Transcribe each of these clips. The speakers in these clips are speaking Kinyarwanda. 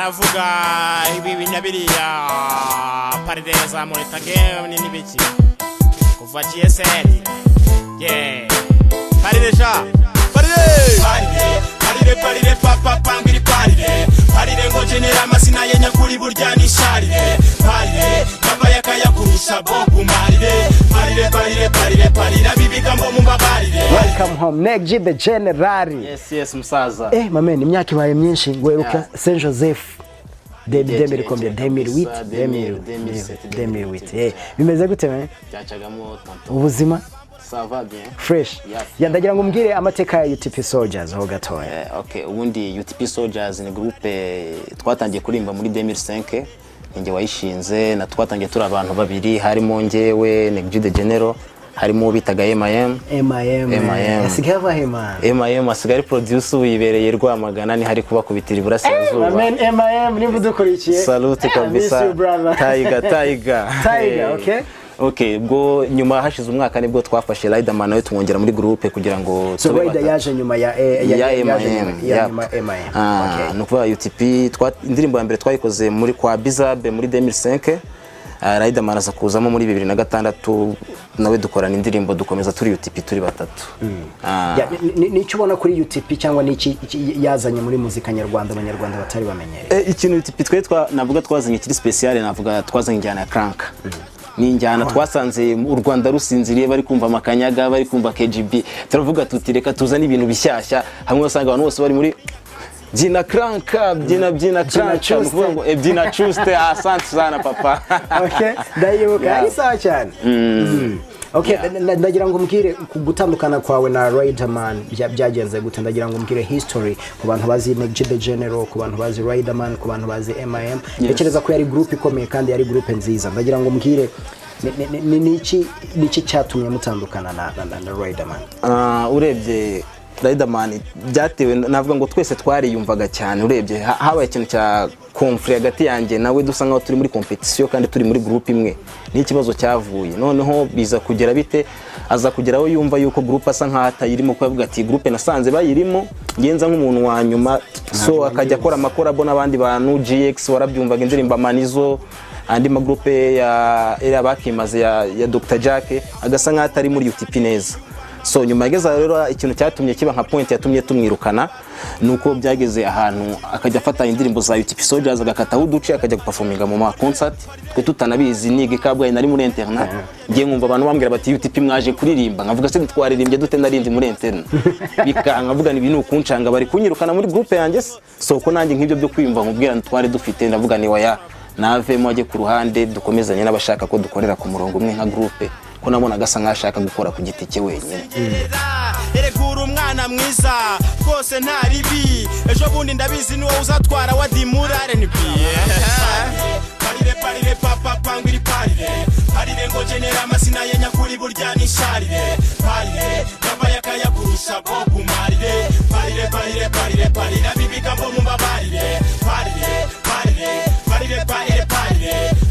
baravuga ibi binyabiriya parideza moneta game n'ibiki kuva GSL yeah parideja paride papa pangiri paride ngo genera amasina yenya kuri burya nisharire paride baba yakaya kurusha bogu paride bibika ngo mumbabarire. Welcome home Neg G the General. Yes musaza. Mamene imyaka ibaye myinshi ngweruka Saint Joseph 2008 bimeze gute mane? Cyacagamo tonto. Ubuzima ça va bien fresh. Yandagira ngo mbwire amateka ya UTP Soldiers ho gatoya. Okay, ubundi UTP Soldiers ni groupe twatangiye kurimba muri 2005 nge wayishinze na twatangiye turi abantu babiri harimo ngewe Neg G the General harimo bitaga MIM asigava MIM asigari producer uyibereye Rwamagana ni hari kubakubitira iburasirazuba. MIM ni budukurikiye. Salute kabisa. Tiger okay bwo nyuma hashize umwaka nibwo twafashe Riderman nawe tumwongera muri groupe kugira ngo Rider yaje nyuma ya MIM. Nukuva UTP indirimbo ya mbere twayikoze muri kwa Bizabe muri 2005. Riderman aza kuzamo muri 2006 nawe dukorana indirimbo dukomeza turi UTP turi batatu. Nicyo ubona kuri UTP cyangwa niki yazanye muri muzika nyarwanda abanyarwanda batari bamenyereye? Ikintu UTP navuga twazanye kiri special navuga twazanye injyana ya crank. Ni injyana twasanze u Rwanda rusinziriye bari kumva amakanyaga bari kumva KGB turavuga tuti reka tuzana ibintu bishyashya hamwe usanga abantu bose bari muri Jina cranka byina cranka nukuvuga ngo byina chuste asante sana papa. Okay ndayibuka ari sawa cyane. Okay ndagira ngo mbwire gutandukana kwawe na Riderman byagenze gute? Ndagira ngo mbwire history ku bantu bazi Neg G the General, ku bantu bazi Riderman, ku bantu bazi MIM. Ntekereza ko yari group ikomeye kandi yari group nziza. Ndagira ngo mbwire niki cyatumye mutandukana na Riderman? Urebye Riderman byatewe navuga ngo twese twariyumvaga cyane. Urebye habaye ikintu cya conflict hagati yanjye nawe dusa nkaho turi muri competition kandi turi muri group imwe. Ni ikibazo cyavuye noneho biza kugera bite aza kugeraho yumva yuko group asa nkaho atayirimo ko yavuga ati group nasanze bayirimo ngenza nk'umuntu wa nyuma so akajya akora amakorabo n'abandi bantu GX warabyumvaga indirimbo Manizo andi magroupe ya bakimaze ya Dr Jack agasa nkaho atari muri UTP neza. So nyuma yageza rero ikintu cyatumye kiba nka point yatumye tumwirukana nuko byageze ahantu akajya afata indirimbo za UTP Soldiers agakataho uduce akajya guperforminga mu ma concert twe tutanabizi nige kabwaye nari muri internet ngiye nkumva abantu bambwira bati UTP mwaje kuririmba nkavuga se twaririmbye dute narindi muri internet bikankavuga ni ibintu kuncanga bari kunyirukana muri groupe yanjye so ko nanjye nk'ibyo byo kwiyumva nkubwira twari dufite ndavuga ni waya navemo ajye ku ruhande dukomezanye n'abashaka ko dukorera ku murongo umwe nka groupe ko nabona gasa nkashaka gukora ku giti cye wenyine. Erekura umwana mwiza rwose nta ribi ejo bundi ndabizi niwo uzatwara wa dimurare ni parire papa pangiri parire ngo genera amasina yenya kuri burya nisharire parire baba yakaya kurusha bogu parire bibika ngo mumbabarire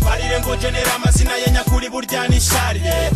parire ngo genera amasina yenya kuri burya nisharire